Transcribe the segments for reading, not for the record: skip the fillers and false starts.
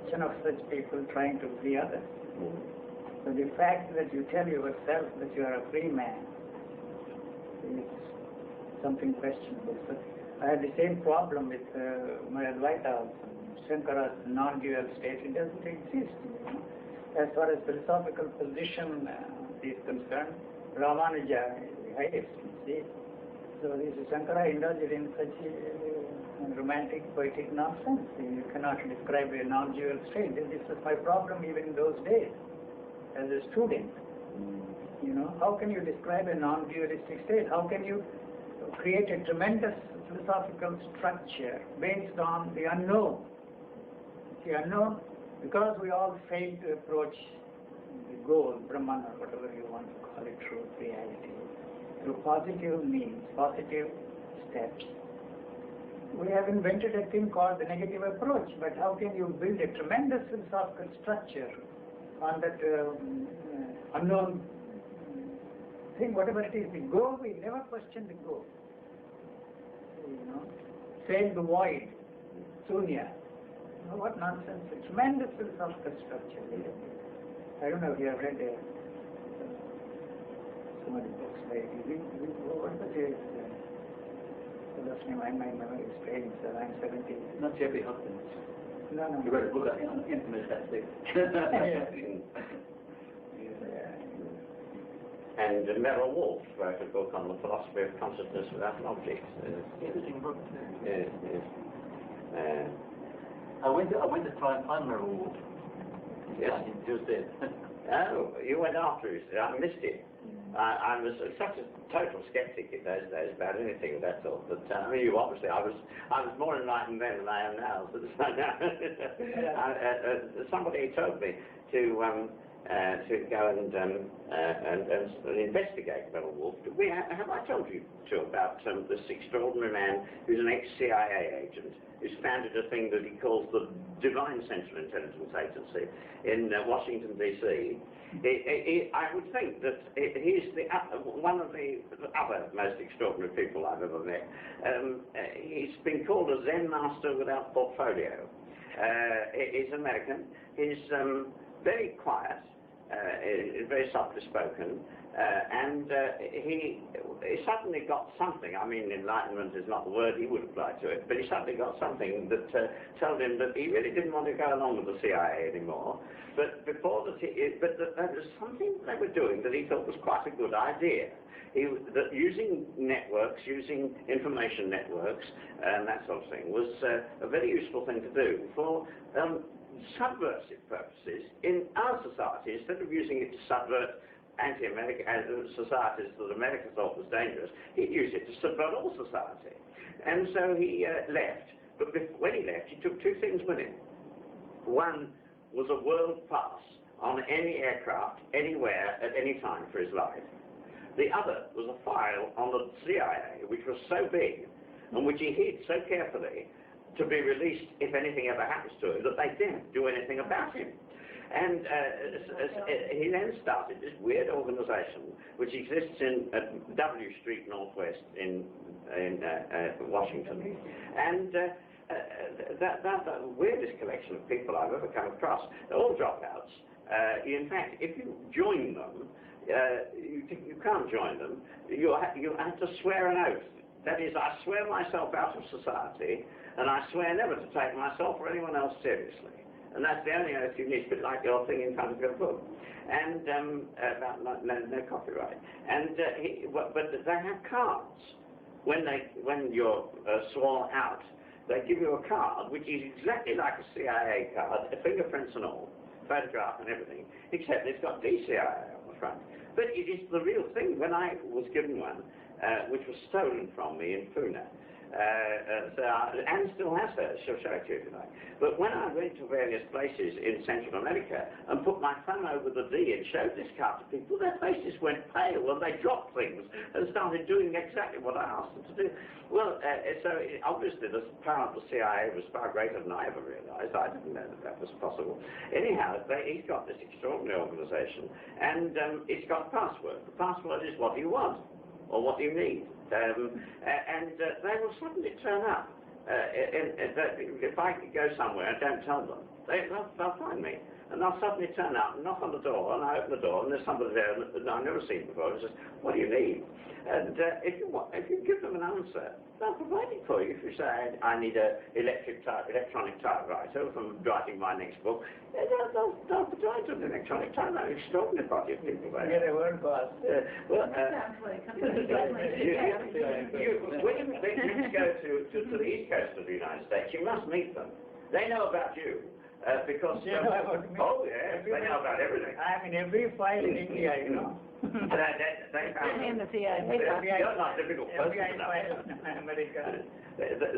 question of such people trying to free others. So the fact that you tell yourself that you are a free man is something questionable. So I had the same problem with my Advaita, Shankara's non-dual state. It doesn't exist. As far as philosophical position is concerned, Ramanuja is the highest. See? So this Shankara indulged in such romantic, poetic nonsense. You cannot describe a non-dual state. This was my problem even in those days as a student. How can you describe a non-dualistic state? How can you create a tremendous philosophical structure based on the unknown? The unknown, because we all fail to approach the goal, Brahman or whatever you want to call it, truth, reality, through positive means, positive steps. We have invented a thing called the negative approach, but how can you build a tremendous philosophical structure on that unknown thing, whatever it is, the goal, we never question the goal. Sail the void, Sunya. What nonsense, a tremendous philosophical structure. I don't know if you have read so many books by what was his last name? My memory is failing, sir. I'm 70. Not Jeffrey Hopkins. No. You wrote a book on infamous ethics. And Merrill Wolff wrote a book on the philosophy of consciousness without an object. Interesting book too. Yes. I went to try and find Merrill Wolff. Yes. He just did. Oh, you went after it. I missed it. I was such a total skeptic in those days about anything of that sort. But you obviously, I was more enlightened then than I am now. Somebody told me to go and investigate Merrill Wolff. Have I told you too about this extraordinary man who's an ex-CIA agent who's founded a thing that he calls the Divine Central Intelligence Agency in Washington, D.C. I would think that he's one of the other most extraordinary people I've ever met. He's been called a Zen master without portfolio. He's American. He's very quiet, very softly spoken, and he suddenly got something. I mean, enlightenment is not the word he would apply to it, but he suddenly got something that told him that he really didn't want to go along with the CIA anymore. But there was something they were doing that he thought was quite a good idea. That using networks, using information networks, and that sort of thing was a very useful thing to do for subversive purposes in our society. Instead of using it to subvert anti-American societies that America thought was dangerous, he'd use it to subvert all society. And so he left. But when he left, he took two things with him. One was a world pass on any aircraft, anywhere, at any time for his life. The other was a file on the CIA, which was so big, and which he hid so carefully to be released if anything ever happens to him, that they didn't do anything about him. And he then started this weird organization, which exists in W Street Northwest in Washington. And that's the weirdest collection of people I've ever come across. They're all dropouts. In fact, if you join them, you can't join them. You have to swear an oath. That is, I swear myself out of society, and I swear never to take myself or anyone else seriously. And that's the only oath you need, a bit like your thing in front of your book. And about no copyright. And but they have cards. When you're sworn out, they give you a card which is exactly like a CIA card, fingerprints and all, photograph and everything, except it's got DCIA on the front. But it is the real thing. When I was given one, which was stolen from me in Pune, and still has her, she'll show it to you if you like. But when I went to various places in Central America and put my thumb over the D and showed this card to people, their faces went pale and they dropped things and started doing exactly what I asked them to do. Well, obviously the power of the CIA was far greater than I ever realized. I didn't know that was possible. Anyhow, he's got this extraordinary organization, and it's got a password. The password is what do you want or what do you need. And they will suddenly turn up if I go somewhere and don't tell them, they'll find me. And they'll suddenly turn up and knock on the door, and I open the door, and there's somebody there that I've never seen before, and says, what do you need? And if you give them an answer, they'll provide it for you. If you say, I need an electronic typewriter from writing my next book, they'll provide an electronic typewriter. Extraordinary body of people there. Get a word boss. When you go to the east coast of the United States, you must meet them. They know about you. Because they know about me. Oh yes, they know about everything. I'm in every file in India, you know. They found in the CIA. You're not a difficult person FBI enough. file in America.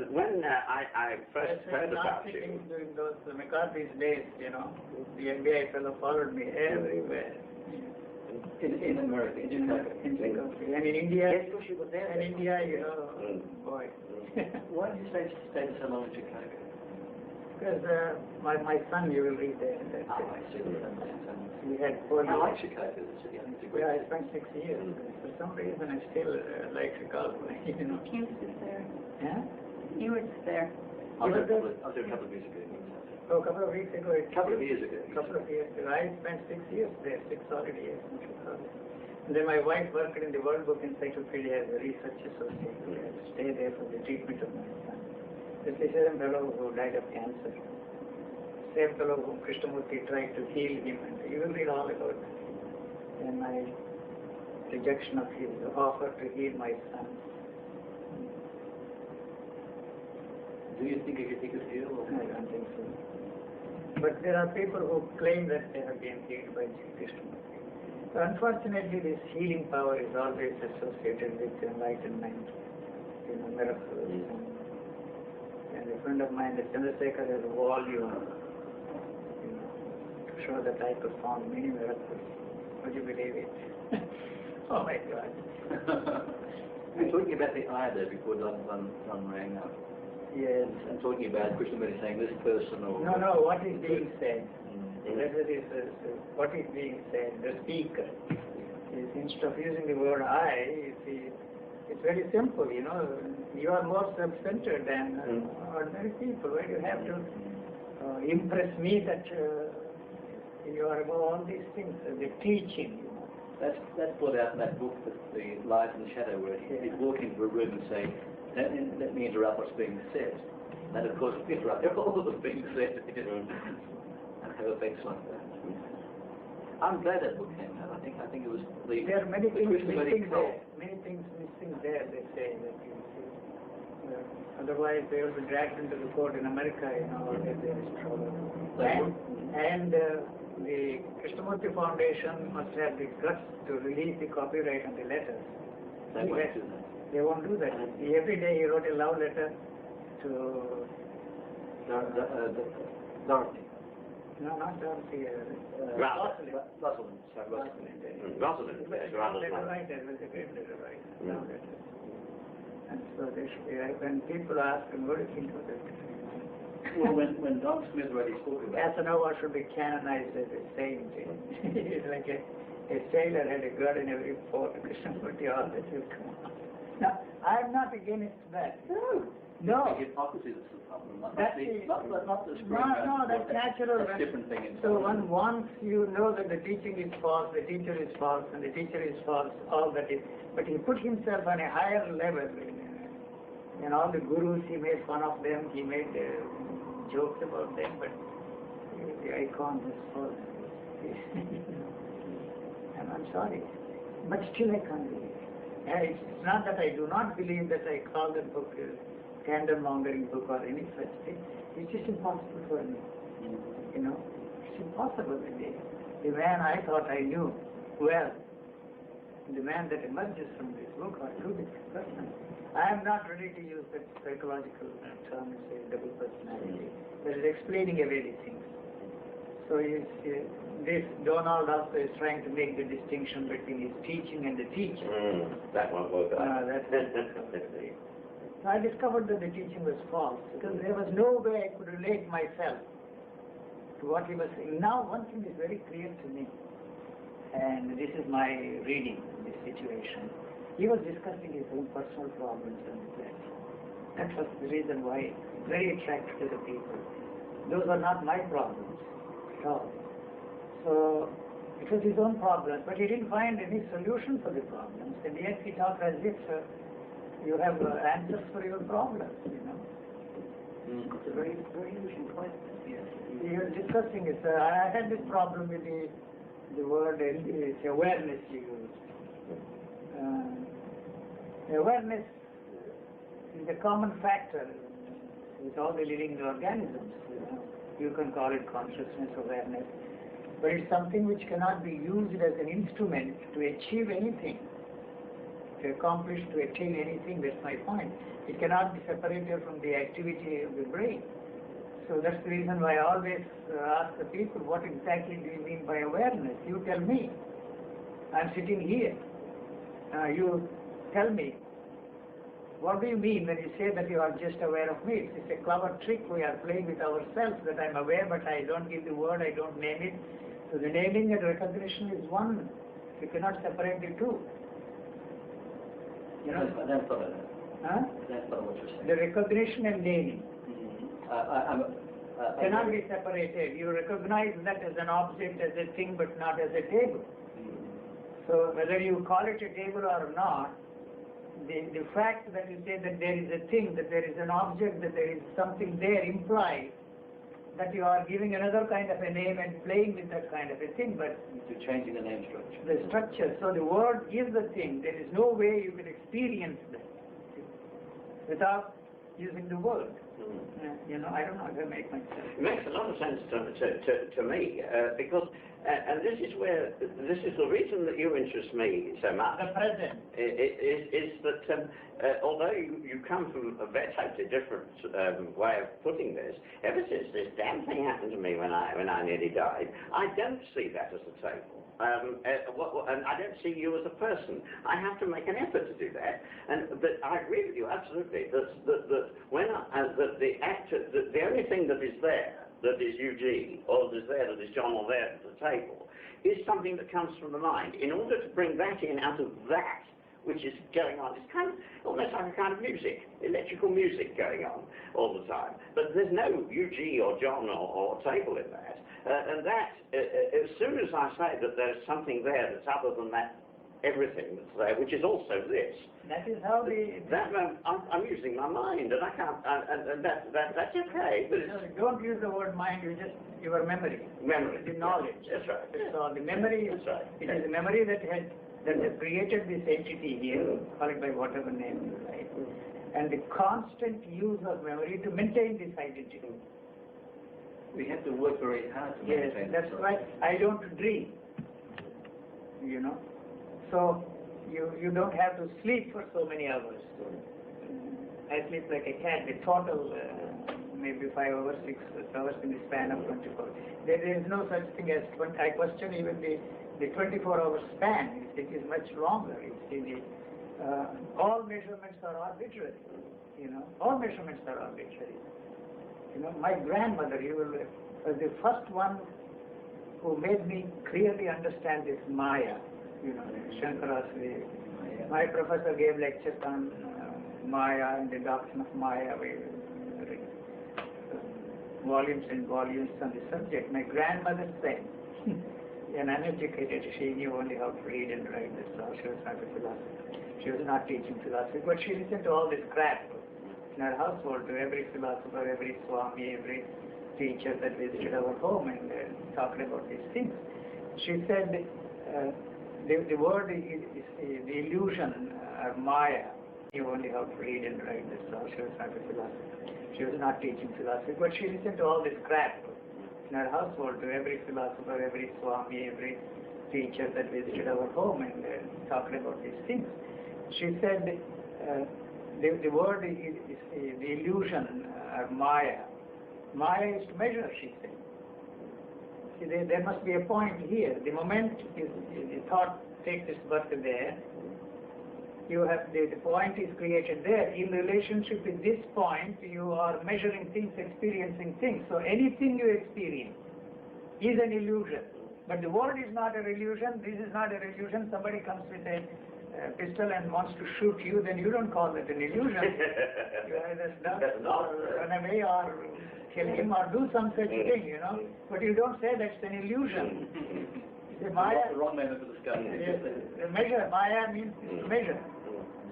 When I first heard about you, during those McCarthy's days, you know, the FBI fellow followed me everywhere. In America, in Chicago. In Chicago. And in India, Yes, well, she was there. in India, you know, boy. Why did you stay so long in Chicago? Because my son, you will read there. Oh, I see. We had 4 I years. like Chicago, the city. I think it's a great Yeah, I spent 6 years. For some reason, I still like Chicago. You know. He was just there. Yeah? You were just there. I was there a couple of years ago. So a couple of weeks ago. A couple of years ago. Couple of years ago. I spent 6 years there, 6 solid years in Chicago. And then my wife worked in the World Book Encyclopedia as a research associate. We had to stay there for the treatment of my son. This is a fellow who died of cancer. Same fellow whom Krishnamurti tried to heal him, and you will read all about it. And my rejection of his offer to heal my son. Do you think he could heal? I don't think so. But there are people who claim that they have been healed by Krishnamurti. Unfortunately, this healing power is always associated with enlightenment, you know, miracles. And a friend of mine, the Chandrasekhar, has a volume, you know, to show that I performed many miracles. Would you believe it? Oh my God. We were talking about the ayah there before Don rang up. Yes. And talking about Krishnamurti saying this person or... No, what is being said. Whether it is what is being said, the speaker. Instead of using the word I, it's very simple, you know. You are more self-centered than ordinary people. Why do you have to impress me that you are above all these things, the teaching, you know. That's brought out in that book, the Light and the Shadow, where he'd walk into a room and say, don't let me interrupt what's being said. And of course, interrupt all of what's being said. And have effects like that. I'm glad that book came out. I think it was the... There are many things missing cult. there. Many things missing there, they say. That you see. Otherwise, they will be dragged into the court in America, you know, where there is trouble. And the Krishnamurti Foundation must have the guts to release the copyright on the letters. They won't do that. They won't do that. Every day he wrote a love letter to... Dorothy. No, not Dorothy. Rosalind. Rosalind. Rosalind, yes, Rosalind. Letter writer, was a great letter writer. Love letter. And so they should be, when people ask him, what do you think of that? Well, when Don Smith wrote his book about... Casanova should be canonized as a saint. It's like a sailor had a god in every port. Krishnamurti, all that will come on. Now, I'm not against that. No. Hypocrisy is the problem. Not That's the No, that's natural. That's a different thing. So once you know that the teaching is false, the teacher is false, and the teacher is false, all that is. But he put himself on a higher level. And all the gurus, he made fun of them, he made jokes about them, but the icon was false. And I'm sorry. But still I can't believe it. And it's not that I do not believe that I call the book candle-mongering book or any such thing. It's just impossible for me. You know, it's impossible. The man I thought I knew well, the man that emerges from this book or through this person, I am not ready to use that psychological term, say double personality. That is explaining away these things. So this Donald also is trying to make the distinction between his teaching and the teacher. That won't work out. I discovered that the teaching was false because there was no way I could relate myself to what he was saying. Now one thing is very clear to me, and this is my reading of this situation. He was discussing his own personal problems and that. That was the reason why very attracted to the people. Those are not my problems at all. So it was his own problems, but he didn't find any solution for the problems. And yet he talked as if you have answers for your problems, you know. It's a very, very interesting point. Yes. He was discussing it. I had this problem with the word awareness you used. Awareness is a common factor with all the living organisms. You can call it consciousness, awareness. But it's something which cannot be used as an instrument to achieve anything, to accomplish, to attain anything. That's my point. It cannot be separated from the activity of the brain. So that's the reason why I always ask the people, what exactly do you mean by awareness? You tell me. I'm sitting here. You tell me. What do you mean when you say that you are just aware of me? It's a clever trick we are playing with ourselves, that I'm aware, but I don't give the word, I don't name it. So the naming and recognition is one. You cannot separate the two. You know? That's what you're saying. The recognition and naming cannot be separated. You recognize that as an object, as a thing, but not as a table. So whether you call it a table or not, the fact that you say that there is a thing, that there is an object, that there is something there implies that you are giving another kind of a name and playing with that kind of a thing, but you're changing the name structure. The structure. So the word is the thing. There is no way you can experience that without using the word. You know, I don't know if I make myself. It makes a lot of sense to me because, and this is the reason that you interest me so much. The present. Is that although you come from a very totally different way of putting this, ever since this damn thing happened to me when I nearly died, I don't see that as a table. And I don't see you as a person. I have to make an effort to do that. But I agree with you absolutely that when the only thing that is there, that is Eugene, or that is there, that is John, or there at the table, is something that comes from the mind. In order to bring that in out of that which is going on, it's kind of almost like a kind of music, electrical music going on all the time. But there's no Eugene or John or table in that. And that, as soon as I say that there's something there that's other than that, everything that's there, which is also this. That is how I'm using my mind, and I can't, and that's okay. But don't use the word mind. You just your memory. Memory. The knowledge. That's right. So the memory. That's right. It is the memory that has created this entity here, call it by whatever name you like, and the constant use of memory to maintain this identity. We have to work very hard to maintain. Yes, that's why I don't dream. You know, so you don't have to sleep for so many hours. I sleep like a cat. The total maybe 5 hours, 6 hours in the span of 24. There is no such thing as I question even the 24-hour span. It is much longer. All measurements are arbitrary. You know, all measurements are arbitrary. You know, my grandmother, was the first one who made me clearly understand this Maya. You know, Shankarasri. My professor gave lectures on Maya and the doctrine of Maya. Volumes and volumes on the subject. My grandmother said, an uneducated, she knew only how to read and write. That's all. She was not a philosopher. She was not teaching philosophy, but she listened to all this crap in her household, to every philosopher, every Swami, every teacher that visited our home and talked about these things. She said, the word is the illusion, Maya. She knew only how to read and write. That's all. She was not a philosopher. She was not teaching philosophy, but she listened to all this crap in her household, to every philosopher, every Swami, every teacher that visited our home and talked about these things. She said, the word is the illusion, Maya. Maya is to measure, she said. See, there must be a point here. The moment the thought takes its birth there, you have the point is created there. In relationship with this point, you are measuring things, experiencing things. So anything you experience is an illusion. But the world is not an illusion. This is not an illusion. Somebody comes with a a pistol and wants to shoot you, then you don't call it an illusion. You either stop or run away or kill him or do some such thing, you know. But you don't say that's an illusion. The Maya, the wrong name for discussion. the measure, Maya means measure.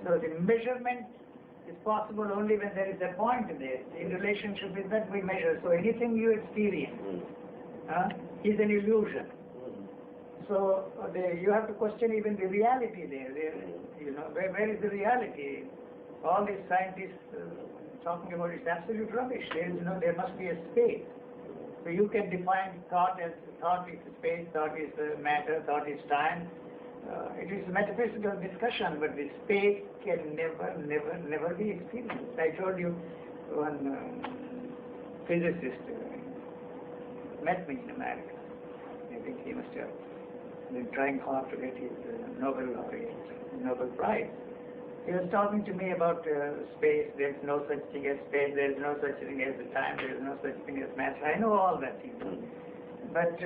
So the measurement is possible only when there is a point there. In relationship with that we measure. So anything you experience is an illusion. So you have to question even the reality there. You know, where is the reality? All these scientists talking about it's absolute rubbish. There must be a space. So you can define thought as thought is space, thought is matter, thought is time. It is a metaphysical discussion, but the space can never be experienced. I told you one physicist met me in America. I think he must have been trying hard to get his Nobel Prize. He was talking to me about space. There is no such thing as space. There is no such thing as time. There is no such thing as matter. I know all that, you know. But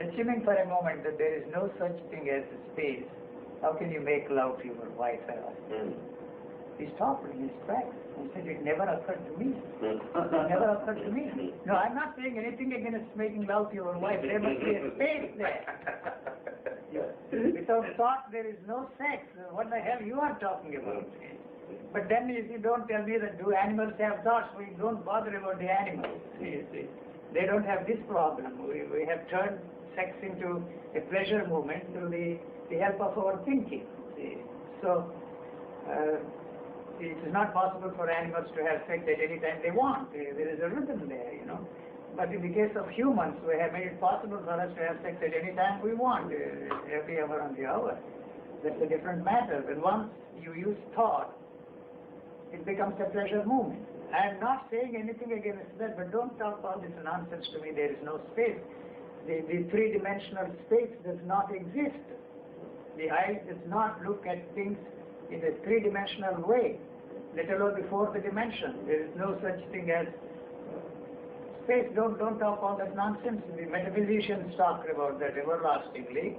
assuming for a moment that there is no such thing as space, how can you make love to your wife? He stopped in his tracks and said, it never occurred to me. It never occurred to me. No, I'm not saying anything against making love to your wife. There must be a space there. Without thought, there is no sex. What the hell you are talking about? But then if you don't tell me that do animals have thoughts, we don't bother about the animals. You see. They don't have this problem. We have turned sex into a pleasure movement through the help of our thinking. See. So, it is not possible for animals to have sex at any time they want. There is a rhythm there, you know. But in the case of humans, we have made it possible for us to have sex at any time we want, every hour on the hour. That's a different matter. But once you use thought, it becomes a pleasure movement. I am not saying anything against that, but don't talk all this nonsense to me. There is no space. The three-dimensional space does not exist. The eye does not look at things in a three-dimensional way, let alone the fourth dimension. There is no such thing as space. Don't talk all that nonsense. The metaphysicians talked about that everlastingly,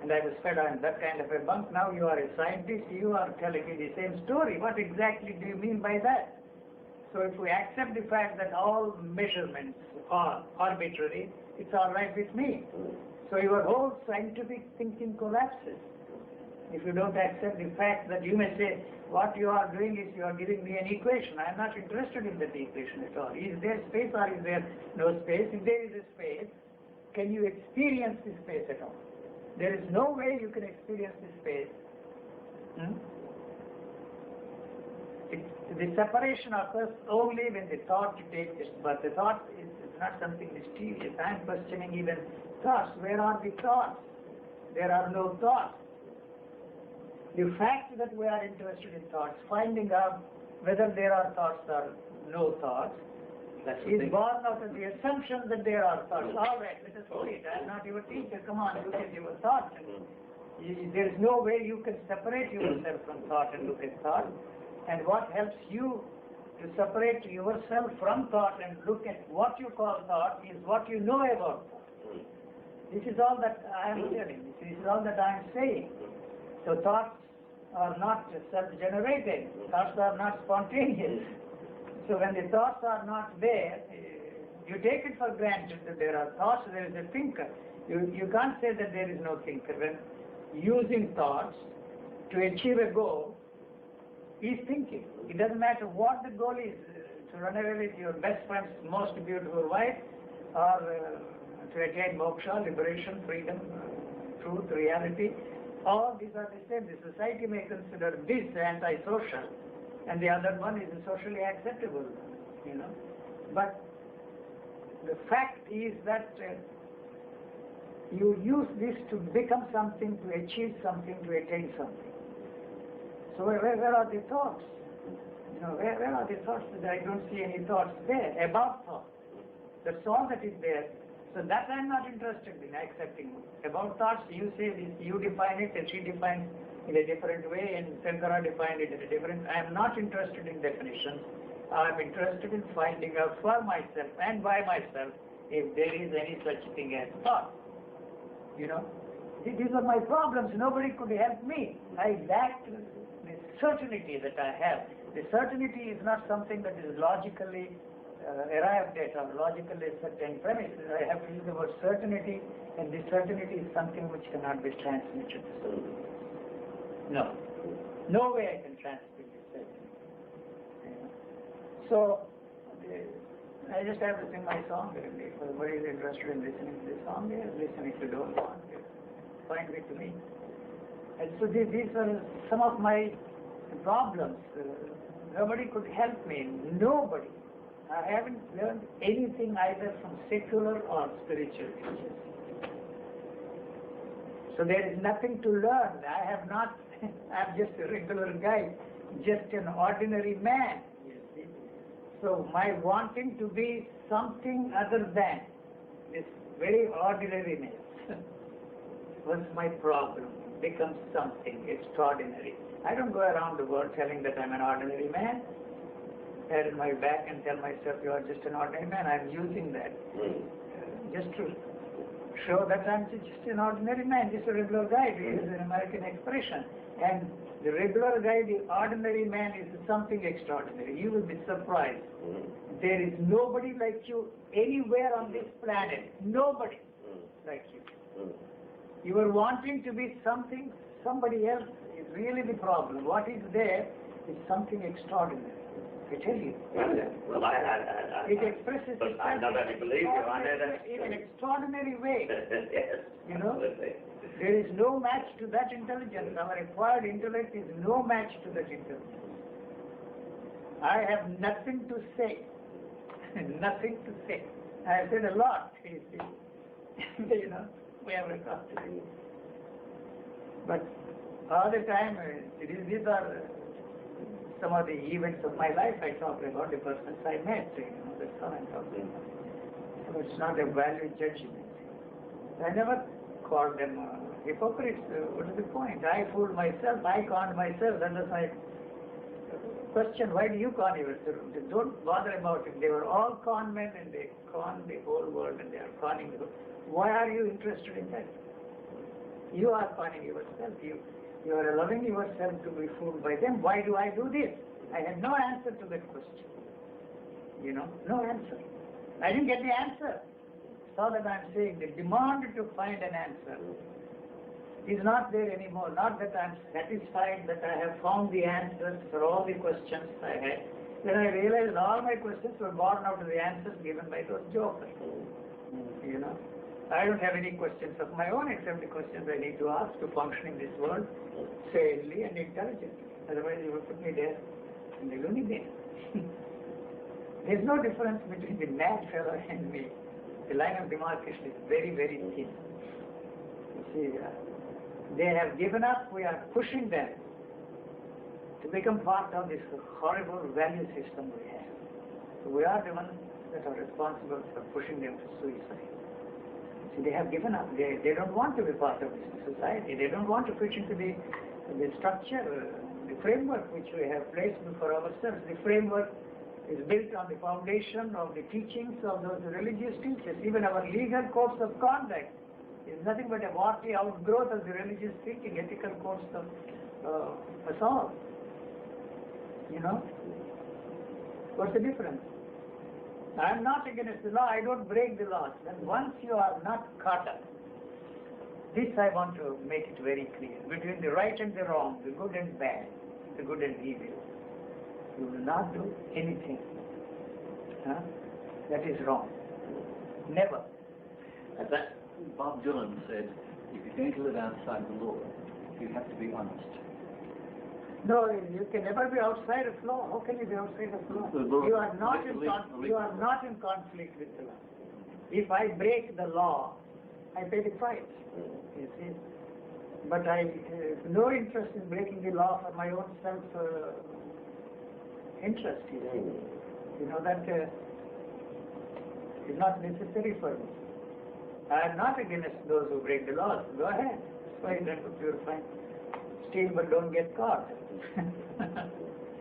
and I was fed on that kind of a bunk. Now you are a scientist, you are telling me the same story. What exactly do you mean by that? So if we accept the fact that all measurements are arbitrary, it's all right with me. So your whole scientific thinking collapses. If you don't accept the fact that you may say, what you are doing is you are giving me an equation. I am not interested in that equation at all. Is there space or is there no space? If there is a space, can you experience the space at all? There is no way you can experience the space. The separation occurs only when the thought takes it, but the thought is not something mysterious. I am questioning even thoughts. Where are the thoughts? There are no thoughts. The fact that we are interested in thoughts, finding out whether there are thoughts or no thoughts, is born out of the assumption that there are thoughts. All right, let us do it. I am not your teacher. Come on, look at your thoughts. There is no way you can separate yourself from thought and look at thought. And what helps you to separate yourself from thought and look at what you call thought is what you know about thought. This is all that I am telling. This is all that I am saying. So thoughts are not self-generated. Thoughts are not spontaneous. So when the thoughts are not there, you take it for granted that there are thoughts, there is a thinker. You can't say that there is no thinker. When using thoughts to achieve a goal, is thinking. It doesn't matter what the goal is, to run away with your best friend's most beautiful wife, or to attain moksha, liberation, freedom, truth, reality. All these are the same. The society may consider this antisocial, and the other one is socially acceptable, you know. But the fact is that you use this to become something, to achieve something, to attain something. So where are the thoughts? You know, where are the thoughts? I don't see any thoughts there about thought. That's all that is there. So that I'm not interested in accepting. About thoughts, you say this, you define it, and she defines in a different way, and Shankara defined it in a different. I am not interested in definitions. I am interested in finding out for myself and by myself if there is any such thing as thought. You know, These are my problems. Nobody could help me. I lacked the certainty that I have. The certainty is not something that is logically arrived at or logically certain premises. I have to use the word certainty, and this certainty is something which cannot be transmitted. No. No way I can transmit this certainty. So, I just have to sing my song. If everybody is interested in listening to this song, listen. If you don't want, fine with me. And so these are some of my problems. Nobody could help me. Nobody. I haven't learned anything either from secular or spiritual teachers. So there is nothing to learn. I have not, I'm just a regular guy, just an ordinary man. So my wanting to be something other than this very ordinariness was my problem. Becomes something extraordinary. I don't go around the world telling that I'm an ordinary man. Pat in my back and tell myself you are just an ordinary man. I'm using that just to show that I'm just an ordinary man, just a regular guy. This is an American expression. And the regular guy, the ordinary man, is something extraordinary. You will be surprised. There is nobody like you anywhere on this planet. Nobody like you. You are wanting to be something, somebody else is really the problem. What is there is something extraordinary. I tell you. Well, it expresses but itself I not only believe you, I know that in an extraordinary way. Yes. You know? Absolutely. There is no match to that intelligence. Our acquired intellect is no match to that intelligence. I have nothing to say. Nothing to say. I have said a lot, you see. You know, we have reconciled. But all the time, these are some of the events of my life I talk about, the persons I met. You know, that's all I'm talking about. So it's not a value judgment. I never called them hypocrites. What is the point? I fooled myself, I conned myself. That was my question. Why do you con yourself? Don't bother about it. They were all con men and they con the whole world and they are conning the world. Why are you interested in that? You are conning yourself. You are allowing yourself to be fooled by them. Why do I do this? I had no answer to that question. You know, no answer. I didn't get the answer. That's all that I'm saying. The demand to find an answer is not there anymore. Not that I'm satisfied that I have found the answers for all the questions I had. Then I realized all my questions were born out of the answers given by those jokers. You know, I don't have any questions of my own except the questions I need to ask to function in this world sanely and intelligently. Otherwise you will put me there in the loony bin. There's no difference between the mad fellow and me. The line of demarcation is very, very thin. You see, they have given up, we are pushing them to become part of this horrible value system we have. So we are the ones that are responsible for pushing them to suicide. See, they have given up. They don't want to be part of this society. They don't want to fit into the structure, the framework which we have placed before ourselves. The framework is built on the foundation of the teachings of those religious teachers. Even our legal codes of conduct is nothing but a warty outgrowth of the religious thinking, ethical codes of us all. You know? What's the difference? I am not against the law. I don't break the laws. And once you are not caught up, this I want to make it very clear. Between the right and the wrong, the good and bad, the good and evil, you will not do anything that is wrong. Never. That Bob Dylan said, if you're going to live outside the law, you have to be honest. No, you can never be outside of law. How can you be outside of law? You are not in conflict with the law. If I break the law, I pay the price. You see. But I have no interest in breaking the law for my own self interest. You know that is not necessary for me. I am not against those who break the laws. Go ahead. That's why that would purify. Steal but don't get caught.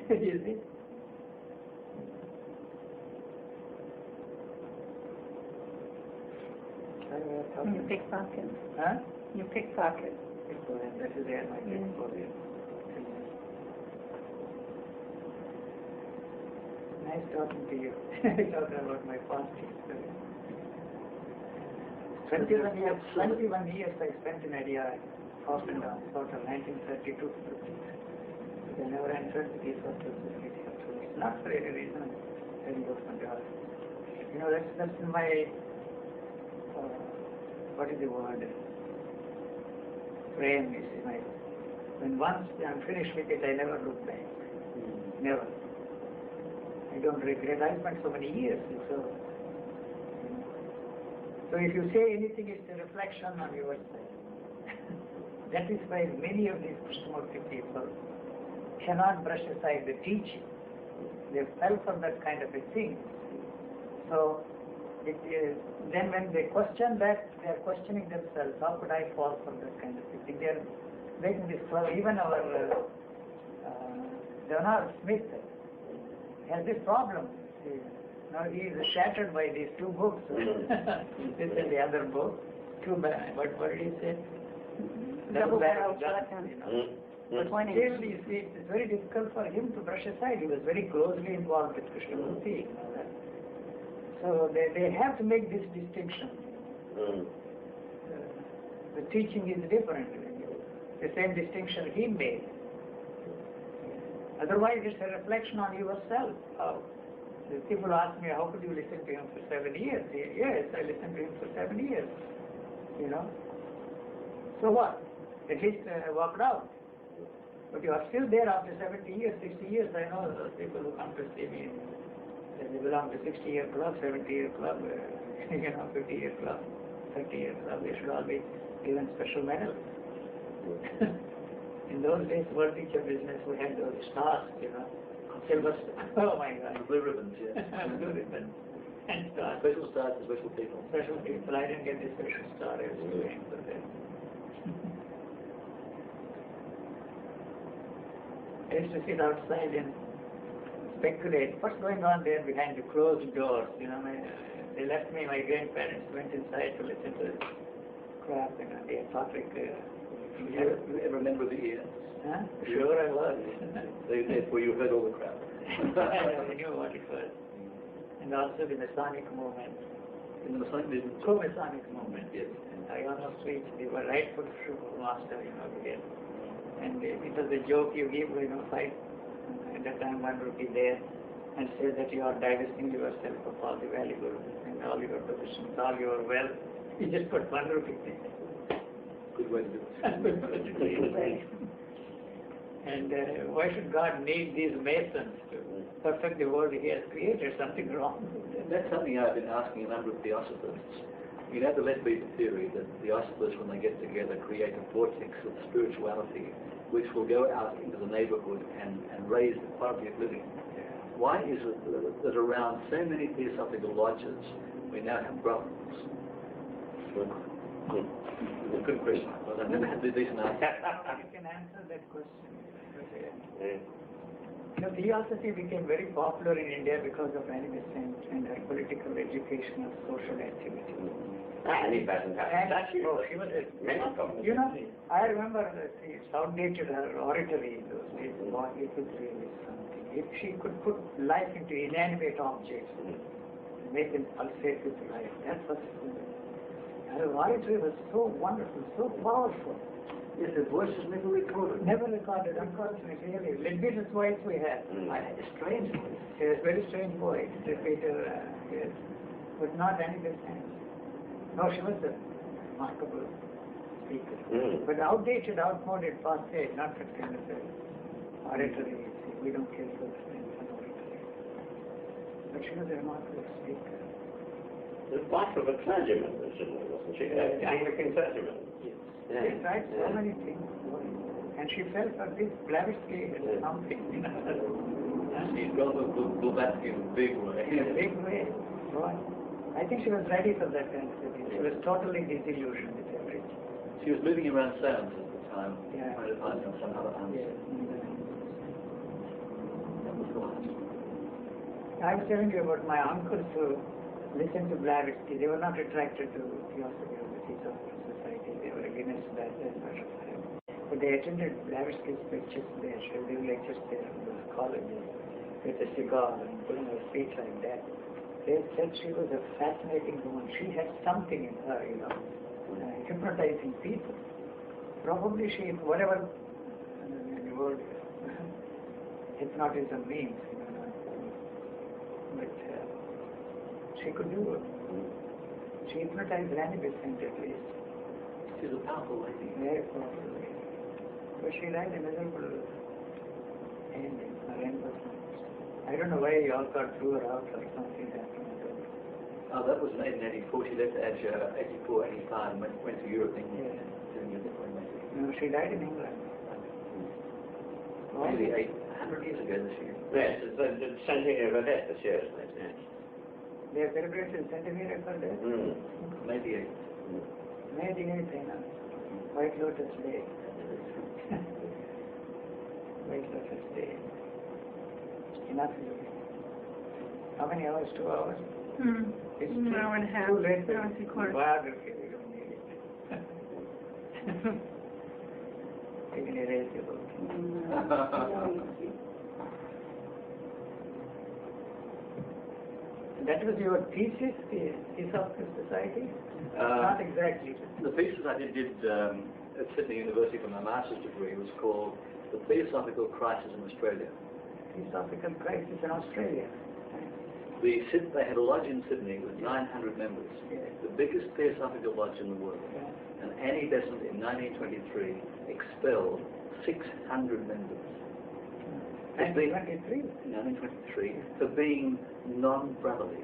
You see? You pickpocket. Huh? You pickpocket. That is there, my Yes. portfolio. Nice talking to you. Talking about my past history. 21 years I spent in India, off and down, sort of 1932 to 50. I never entered the sort of facility. Not for any reason. I didn't go from there. You know, that's my, what is the word? Frame, you see. When once I'm finished with it, I never look back. Never. I don't regret. I spent so many years. So if you say anything, it's a reflection on yourself. That is why many of these Krishnamurti people cannot brush aside the teaching. They fell from that kind of a thing. So then when they question that, they are questioning themselves. How could I fall from that kind of a thing? They are making this trouble. Even our Leonard Smith has this problem. Now he is shattered by these two books. This and the other book. Too bad. What did he say? Double barrel gun, shotgun. you know. But Pointing. still, you see, it's very difficult for him to brush aside. He was very closely involved with Krishnamurti. You know that. So they have to make this distinction. The teaching is different. The same distinction he made. Otherwise, it's a reflection on yourself. The people ask me, how could you listen to him for 7 years? Yes, I listened to him for 7 years. You know. So what? At least I walked out. But you are still there after 70 years, 60 years. I know those people who come to see me. They belong to 60-year club, 70-year club, 50-year club, 30-year club. They should all be given special medals. In those days, World Teacher Business, we had those stars, silver stars. Oh my God. Blue ribbons, yes. Blue ribbons and stars. Special stars to special people. Special people. I didn't get the special star. I was too young for that. I used to sit outside and speculate what's going on there behind the closed doors. They left me. My grandparents went inside to listen to crap. The topic. You ever remember the year? Huh? Sure, I was. Therefore, you heard all the crap. I knew what it was. And also the Masonic movement. In the Masonic movement? Co-Masonic movement. Yes. And I almost reached the right foot master, again. And it was a joke you give, fight. At that time, 1 rupee there, and say that you are divesting yourself of all the valuables and all your possessions, all your wealth. You just put 1 rupee there. Good way to do it. And why should God need these masons to perfect the world He has created? Something wrong. That's something I've been asking a number of theosophists. You know the left-beat theory that theosophists, when they get together, create a vortex of spirituality which will go out into the neighborhood and raise the quality of living. Why is it that around so many theosophical lodges we now have brothels? A good question. Well, I've never had a decent answer. You can answer that question. Theosophy became very popular in India because of animism and her political, educational, social activity. And it doesn't have that. She was I remember it's outdated, her oratory in those days. It was really something. If she could put life into inanimate objects, make them pulsate with life, that was her oratory was so wonderful, so powerful. Yes, the voice is never recorded. Never recorded, unfortunately. Really. Little voice we had. A strange voice. Yes, very strange voice. Repeater, yes. But not any different. No, she was a remarkable speaker. But outdated, outmoded, passé, not that kind of oratory. We don't care for an oratory. But she was a remarkable speaker. The wife of a clergyman, wasn't she? Anglican clergyman. Yes. She tried so many things. And she fell for this Blavatsky and something. She's got the Blavatsky in a big way. In a big way. Boy. I think she was ready for that kind of thing. She was totally disillusioned with everything. She was moving around sounds at the time, Yeah. trying to find some other answer. Yes. That was the last. I was telling you about my uncles who Listen to Blavatsky. They were not attracted to Theosophy of the Theosophical Society. They were against that as a matter of fact. But they attended Blavatsky's lectures there, Shridev lectures there in those colleges with a cigar and putting her feet like that. They said she was a fascinating woman. She had something in her, hypnotizing people. Probably she, whatever the word hypnotism means, but she could do it. She hypnotized Randy Besant at least. She's a powerful lady. Very powerful lady. But she died a miserable ending. Her end was I don't know why you all got threw her out or something happened. Oh, that was 1884. She left Asia 84, 85 and went to Europe. Yeah. No, she died in England. Nearly 800 years ago this year. Yes, it's the centenary of her death this year, isn't it? Yes. They have celebrated the centenary of her death? Maybe 8. May the 8th, White Lotus Day. White Lotus Day. Enough. How many hours? 2 hours? It's an hour and a half. Too late for Hour and three-quarters. biography. We don't need it. We can erase the book. That was your thesis, the Theosophical Society? Not exactly. The thesis I did at Sydney University for my master's degree was called The Theosophical Crisis in Australia. Theosophical Crisis in Australia. They had a lodge in Sydney with 900 members, Yes. the biggest theosophical lodge in the world. Yeah. And Annie Besant in 1923 expelled 600 members. 1923? In 1923, for being non-brotherly,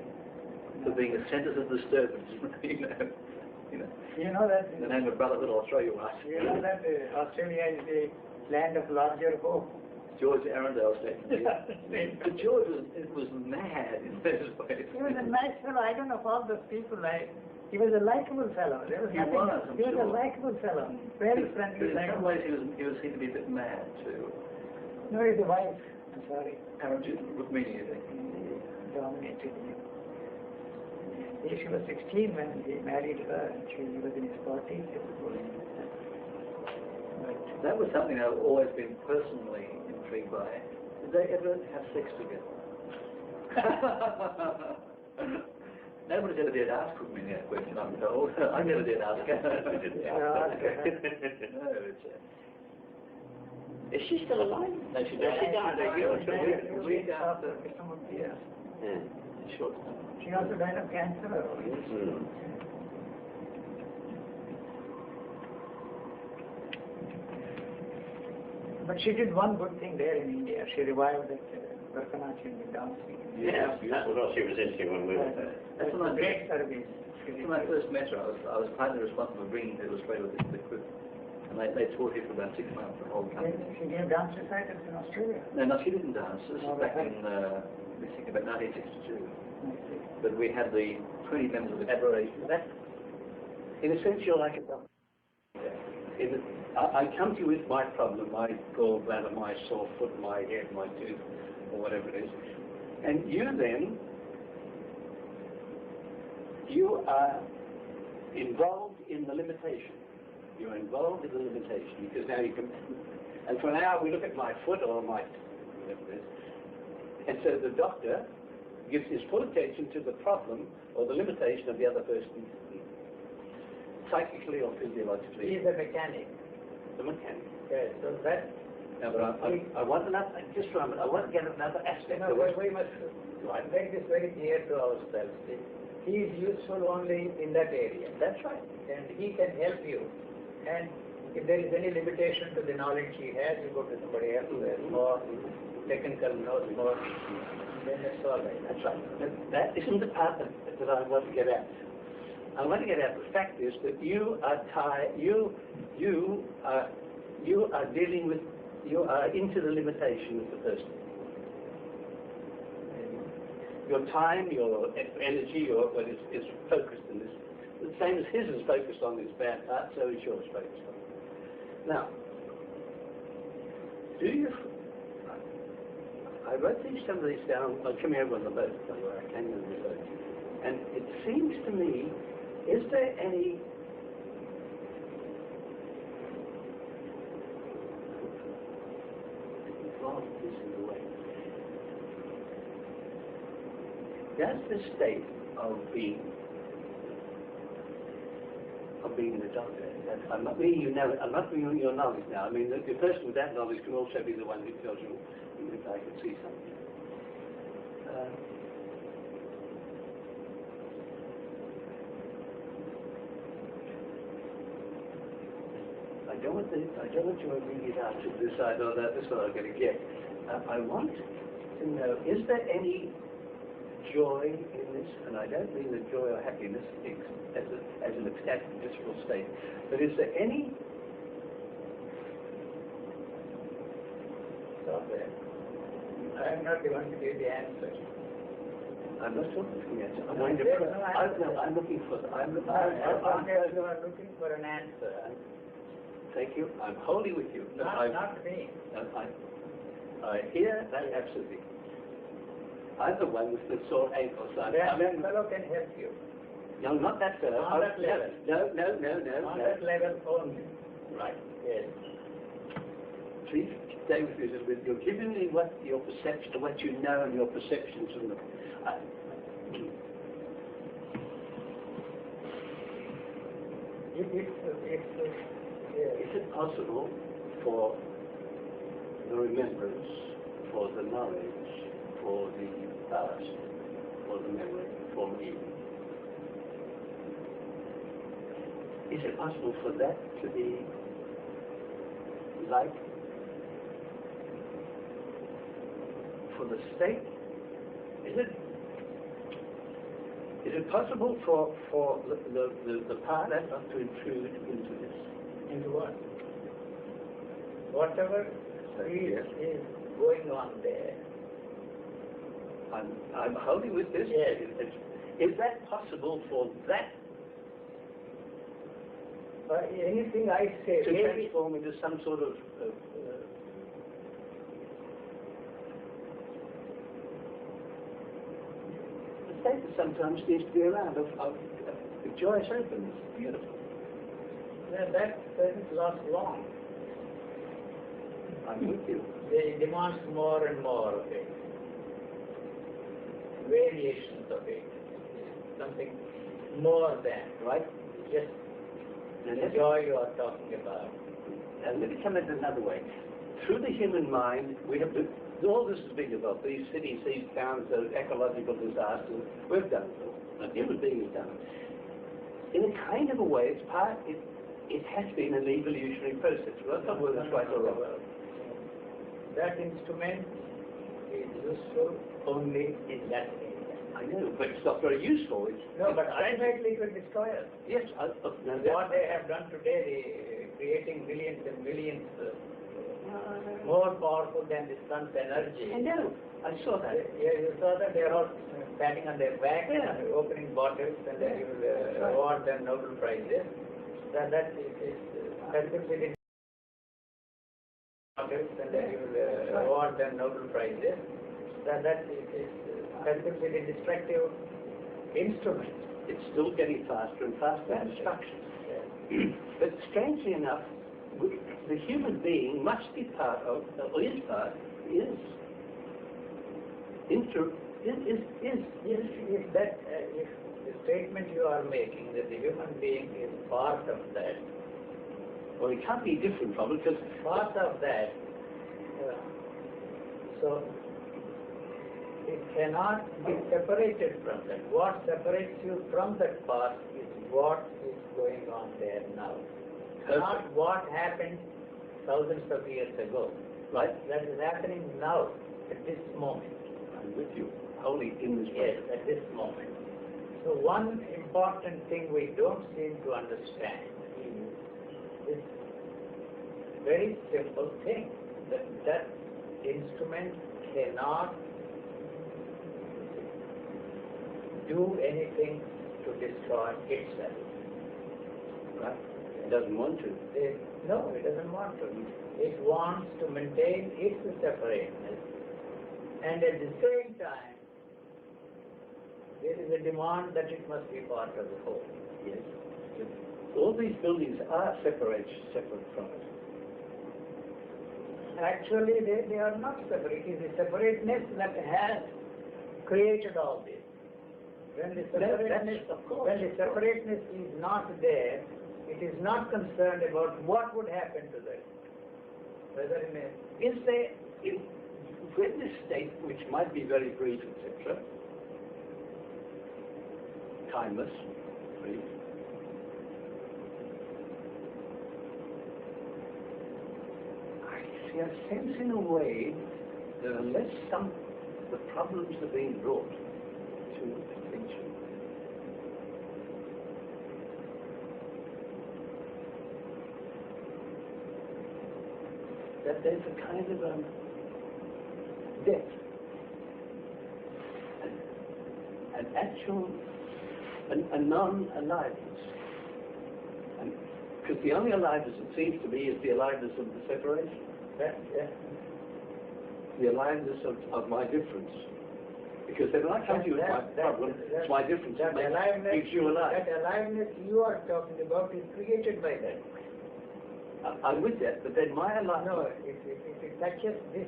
for being a centre of disturbance, You know that In the name of brotherhood, I'll throw you right. you know that Australia is the land of larger hope. George Arundel said. But George was mad in those ways. He was a nice fellow. I don't know if all those people he was a likable fellow. There was He nothing was, else. I'm He was a sure. likable fellow. Very friendly. But in some likable. ways, he was seen to be a bit mad too. No, he's a wife. I'm sorry. With meaning, you think? Dominated him. She was 16 when he married her, and he was in his 40s. That was something I've always been personally intrigued by. Did they ever have sex together? Nobody's ever dared ask me that question, I'm told. I never did ask her. No, Is she still alive? no, she Yes, she died a year or two A ago. week after. Krishnamurti. Yeah. Short. She also died of cancer. But she did one good thing there in India. She revived that Bharatanatyam dancing. Yes, that's what she was into when we were there. That's when I a great service. When I first met her, I was partly responsible for bringing her to Australia with the group. And they taught her for about 6 months, the whole country. She gave dance recitals in Australia. No, she didn't dance. This Oh, was back right. in, I think about 1962. I see. But we had the 20 members of the adoration. That, in a sense, you're like a doctor. I come to you with my problem, my gallbladder, my sore foot, my head, my tooth, or whatever it is. And you then, you are involved in the limitation. You're involved in the limitation because now you can, and for now we look at my foot or my, whatever it is, and so the doctor gives his full attention to the problem or the limitation of the other person, psychically or physiologically. He is a mechanic. The mechanic. Yes, so that. No, but I want another, just for a minute, I want to get another aspect No, of it. we must make this very clear to ourselves. He is useful only in that area. That's right. And he can help you. And if there is any limitation to the knowledge he has, you go to somebody else who has more technical knowledge, more. Then that's all right. That's right. But that isn't the part that I want to get at. I want to get at the fact is that you are dealing with, you are into the limitation of the person. Your time, your energy, your what is focused in this. The same as his is focused on this bad part, so is yours focused on it. Now, do you? I wrote some of these down. I'll come here on the boat, by the way. I came in the boat. And it seems to me, is there any this in the way? Does the state of being the doctor, I'm not meaning you know, I'm not meaning your knowledge now. I mean, the person with that knowledge can also be the one who tells you if I can see something. I don't want you to read it out to decide, oh, this is what I'm going to get. I want to know, is there any joy in this? And I don't mean the joy or happiness as an ecstatic blissful state, but is there any... Stop there. I am not the one to give the answer. I'm not looking for the answer. I'm looking for... You are looking for an answer. Thank you. I'm wholly with you. Not me. I hear that absolutely. I'm the one with the sore ankles. That fellow can help you. No, not that fellow. On that level. No. On that level only. Right. Yes. Please stay with me a little bit. You're giving me what your perception, what you know, and your perceptions from the. Is it possible for the remembrance, for the knowledge, for the past, for the memory, for me? Is it possible for that to be like for the state? Is it possible for the part not to intrude into this? Into what? Whatever is going on there. I'm holding with this. Yes. Is that possible for that Anything I say to transform into some sort of the state that sometimes needs to be around of joyous openness, beautiful. that doesn't last long. I'm with you. They demand more and more of it. Variations of it. Something more than, Right? just the joy you are talking about. And let me come at it another way. Through the human mind, we have all this has been developed. These cities, these towns, those ecological disasters, we've done it all. A human being has done it. In a kind of a way, it has been an evolutionary process. Well, that's not whether it's right or wrong. That instrument is useful only in that area. I know, but it's not very useful. But ultimately it will destroy us. Yes, What they have done today, creating millions and millions, more powerful than the sun's energy. I know. I saw that. Yeah, you saw that they are all patting on their back and opening bottles, and then you will award them Nobel Prizes. That is specifically bottles, and then you will award them Nobel Prizes. That is specifically destructive instrument. It's still getting faster and faster in destruction. Yes. But strangely enough, the human being must be part of, or is part, if the statement you are making that the human being is part of that, well, it can't be different from it because part of that, so it cannot be separated from that. What separates you from that part is what is going on there now. Not what happened thousands of years ago. right? That is happening now, at this moment. I'm with you, wholly in this Yes, place. at this moment. So one important thing we don't seem to understand is very simple thing, that instrument cannot do anything to destroy itself. Right? It doesn't want to. No, it doesn't want to. It wants to maintain its separateness, and at the same time there is a demand that it must be part of the whole. Yes. All these buildings are separate from it. Actually, they are not separate. It is the separateness that has created all this. When the separateness, of course. when the separateness is not there, it is not concerned about what would happen to them. Whether in a Is there, when this state, which might be very brief, etc., timeless, brief, I see a sense in a way that unless the problems are being brought to attention, that there's a kind of depth, an actual, a non-aliveness. Because the only aliveness it seems to me is the aliveness of the separation. The aliveness of my difference. Because then when I come to you with my problem, it's my difference that makes you alive. That aliveness you are talking about is created by that. I'm with that, but then my aliveness... No, if it touches this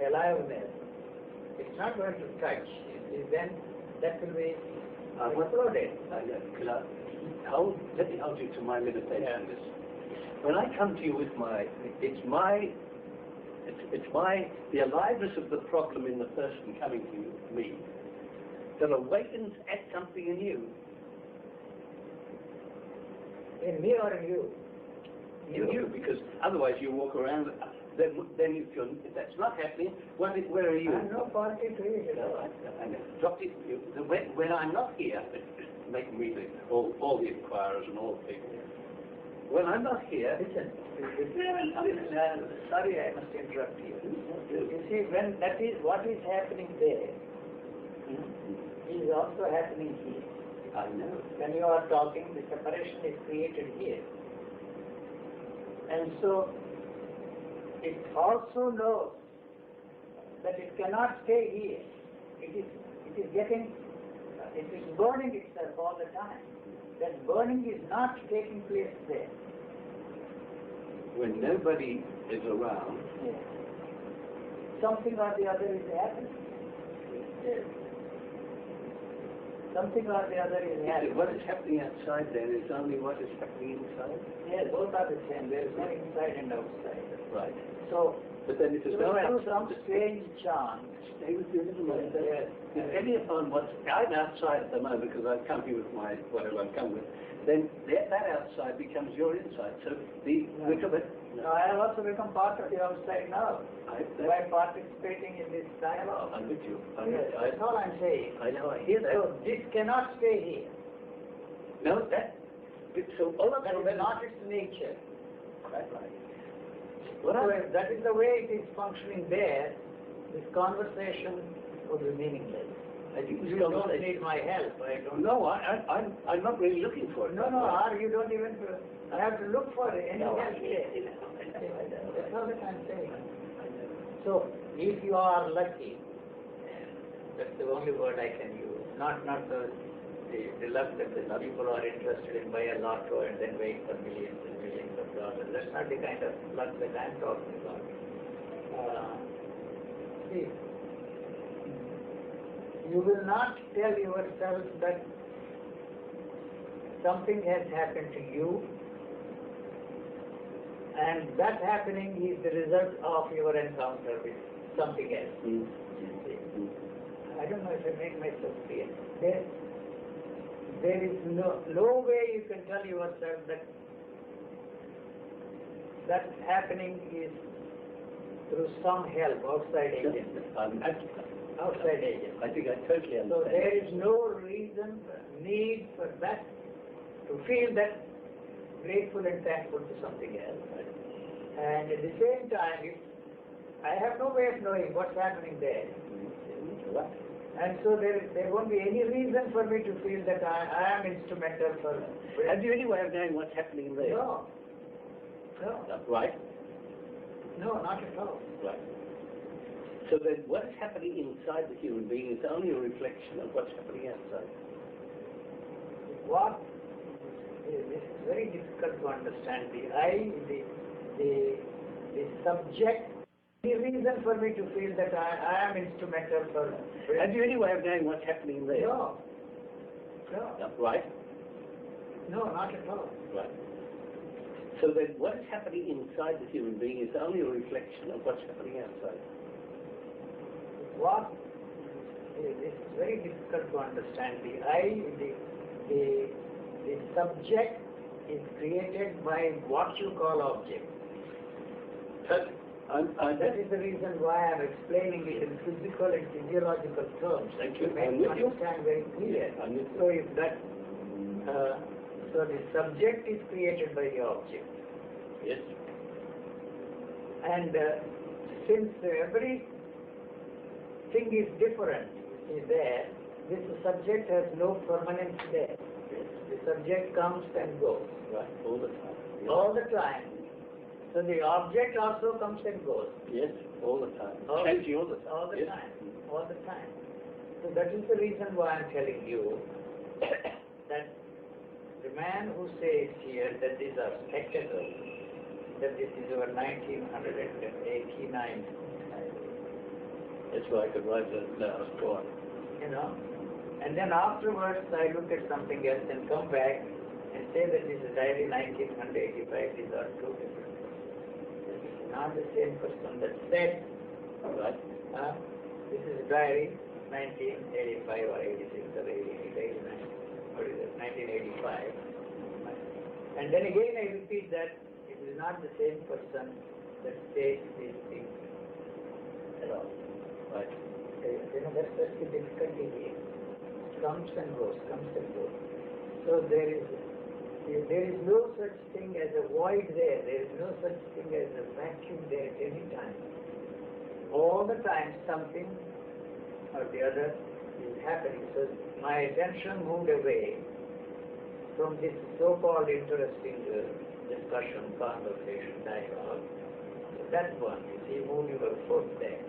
aliveness, it's not going to touch. Then that will be exploded. Let me hold you to my limitation. When I come to you with the aliveness of the problem in the person coming to you, me, that awakens at something in you. In me or in you? In you, because otherwise you walk around. Then if that's not happening, where are you? I'm no party to it. I know. Dropped it. When I'm not here, making me think, all the inquirers and all the people. When I'm not here, Listen, sorry, I must interrupt you. You see, when that is what is happening there, is also happening here. I know. When you are talking, the separation is created here. And so, it also knows that it cannot stay here. It is burning itself all the time. That burning is not taking place there. When nobody is around, Yes. Something or the other is happening. Yes. Something or the other is happening. what is happening outside then is only what is happening inside? Yes, both are the same. There is no inside and outside. Right. So, But then if there's no through outside, some strange chance, stay with you a little moment. Yes. Depending upon I'm outside at the moment because I've come here with my whatever I've come with, then that outside becomes your inside. So look at it. now I have also become part of the outside now by participating in this dialogue. I'm with you. That's all I'm saying. I know. I hear that. So this cannot stay here. No, so all of That that is not its nature. quite right. So if that is the way it is functioning there, this conversation would be meaningless. I think You don't need my help. I don't. No, I'm not really looking for it. No, or you don't even have to look for any help here. That's all that I'm saying. So if you are lucky, that's the only word I can use. Not the luck that the people are interested in buy a lotto and then wait for millions and millions of dollars. That's not the kind of luck that I'm talking about. See, you will not tell yourself that something has happened to you and that happening is the result of your encounter with something else. I don't know if I make myself clear. There is no way you can tell yourself that happening is through some help, outside agent. Outside agent. I think I totally understand. So there is no need for that, to feel that grateful and thankful to something else. And at the same time, I have no way of knowing what's happening there. And so there won't be any reason for me to feel that I am instrumental for... Have you any way of knowing what's happening there? No. Right? No, not at all. Right. So then what is happening inside the human being is only a reflection of what's happening outside. What? This is very difficult to understand. The I, the subject. The reason for me to feel that I am instrumental for... Have you any way of knowing what's happening there? No. No. No, right? No, not at all. Right. So then what is happening inside the human being is only a reflection of what's happening outside. What? This is very difficult to understand. The I, the subject is created by what you call object. That is the reason why I'm explaining it in physical and physiological terms. Thank you. To make you understand very clearly. So if that, so the subject is created by the object. Yes. And since every thing is different, is there, this subject has no permanence there. Yes. The subject comes and goes. Right. All the time. Yes. All the time. So the object also comes and goes. Yes. All the time. Changing all the time. All the yes. time. All the time. So that is the reason why I'm telling you that the man who says here that these are spectacles, that this is over 1989. That's why I could write that last part. You know, and then afterwards I look at something else and come back and say that this is diary 1985, these are two different persons. This is not the same person that said, Right. this is diary 1985 or 86 or 88, 89, what is it, 1985. And then again I repeat that it is not the same person that says these things at all. Right. You know, that's the difficulty here. Comes and goes, comes and goes. So there is no such thing as a void there. There is no such thing as a vacuum there at any time. All the time something or the other is happening. So my attention moved away from this so-called interesting discussion, conversation, dialogue. So that one, you see, move your foot there.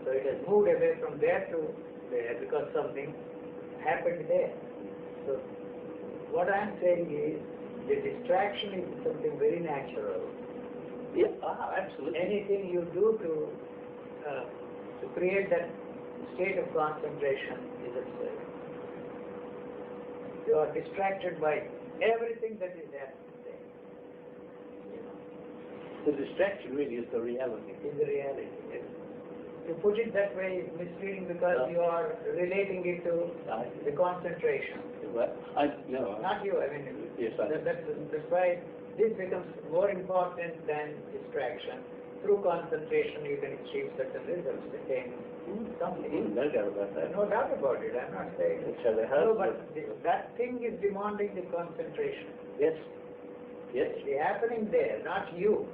So it has moved away from there to there because something happened there. So what I am saying is the distraction is something very natural. Yeah, absolutely. Anything you do to create that state of concentration is absurd. You are distracted by everything that is happening there. You know, The distraction really is the reality. is the reality. Yes. To put it that way is misleading because you are relating it to the concentration. Well, no. Not you, I mean, Yes, that's why this becomes more important than distraction. Through concentration you can achieve certain results, attain something. No doubt about that. No doubt about it, I'm not saying. So No, but that thing is demanding the concentration. Yes. Yes. It's happening there, not you.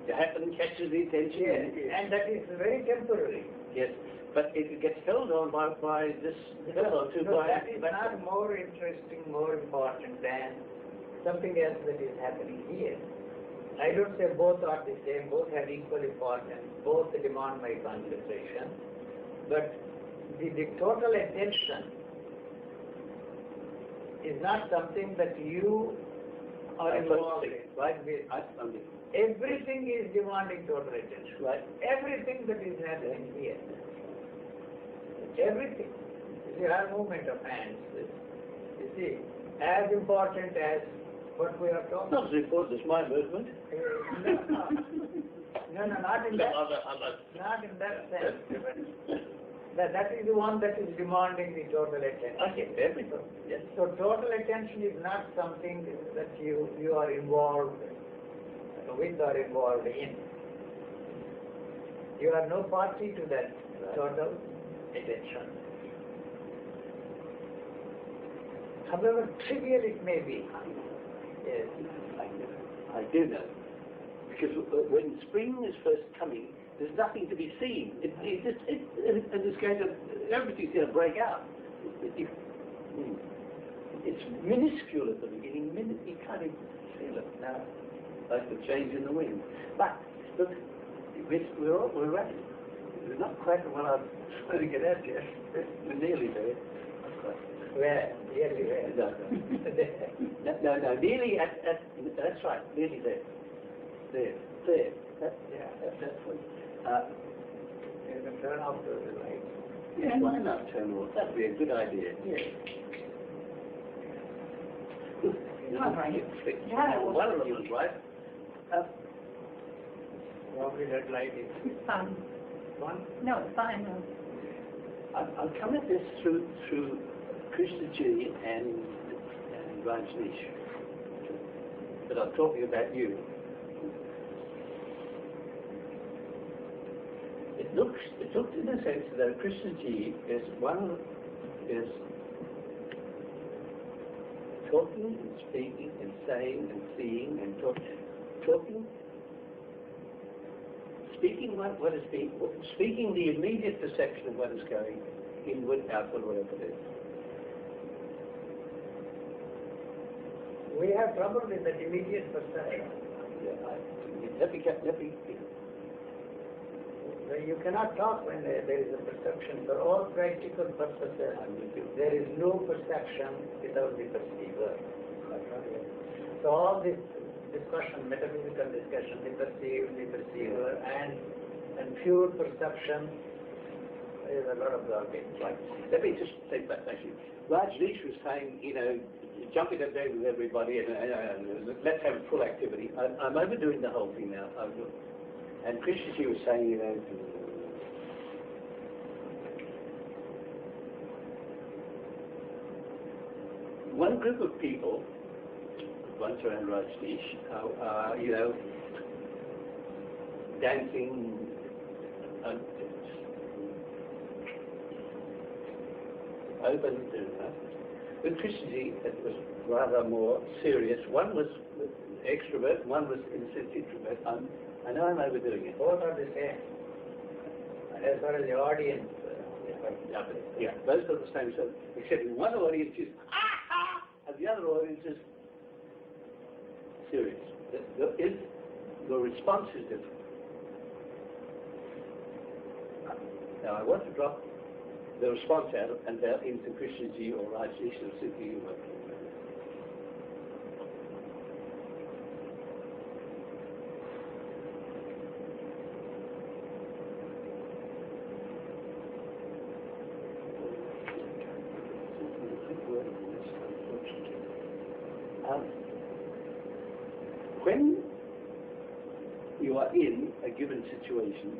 The happening catches the attention. Yes, and that is very temporary. Yes. But it gets held on by this fellow too. No, that is not more interesting, more important than something else that is happening here. I don't say both are the same, both have equal importance, both demand my concentration, but the total attention is not something that you are involved in. Right? Everything is demanding total attention. Right. Everything that is happening here. Everything. You see, our movement of hands is, you see, as important as what we are talking Not as important as my movement. No, not in that. Not in that sense. That is the one that is demanding the total attention. Okay, everything. Yes. So total attention is not something that you are involved with or involved in. You are no party to that total attention. However trivial it may be. Yes. I do know. Because when spring is first coming, there's nothing to be seen. And it's going to, everything's going to break out. It's minuscule at the beginning. You can't even feel it now, like the change in the wind. But look, we're ready. We're not quite what I'm trying to get at yet. We're nearly there. Where? Nearly where? No, nearly at that's right, nearly there. There. That's what. You can turn off the light. Yeah, why not turn off? That'd be a good idea. Yes. All right. One of them was right. Probably that light is It's fine. one. No, it's fine. No. I'll come at this through Krishnamurti and Rajneesh. But I'm talking about you. It looks in a sense that Krishnamurti is talking and speaking and saying and seeing and talking. Speaking the immediate perception of what is going inward, outward, whatever it is. We have trouble with that immediate perception. You cannot talk when there is a perception. For all practical purposes, there is no perception without the perceiver. So all this discussion, metaphysical discussion, the perceiver, and pure perception is a lot of garbage. Right. Let me just take that actually. Rajneesh was saying, jump in a day with everybody and let's have full activity. I'm overdoing the whole thing now. And Krishnamurti was saying, one group of people, once around Rajneesh, are dancing, open. With Krishnamurti, it was rather more serious. One was extrovert, one was introvert. I know I'm overdoing it. Both are the same. As far as the audience. Yeah, both are the same. So, except in one audience is and the other audience is serious. The response is different. Now, I want to drop the response out and down into Krishnamurti or Rajneesh or Siddhi or whatever. When you are in a given situation,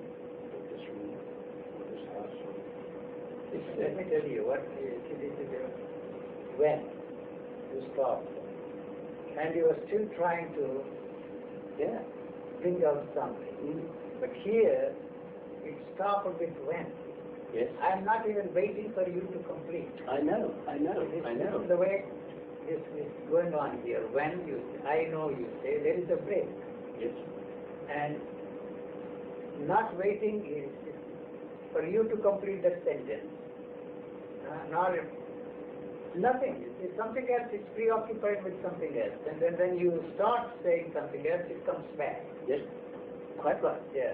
this room, this house, Let me tell you what this is. When you stop, and you are still trying to bring out something. But here, it stopped with when. yes, I am not even waiting for you to complete. I know. This is the way this is going on here. When you, I know you say, there is a break. Yes. And not waiting is for you to complete that sentence. Nothing. It's something else. It's preoccupied with something else. And then when you start saying something else, it comes back. Yes, quite right. Yeah.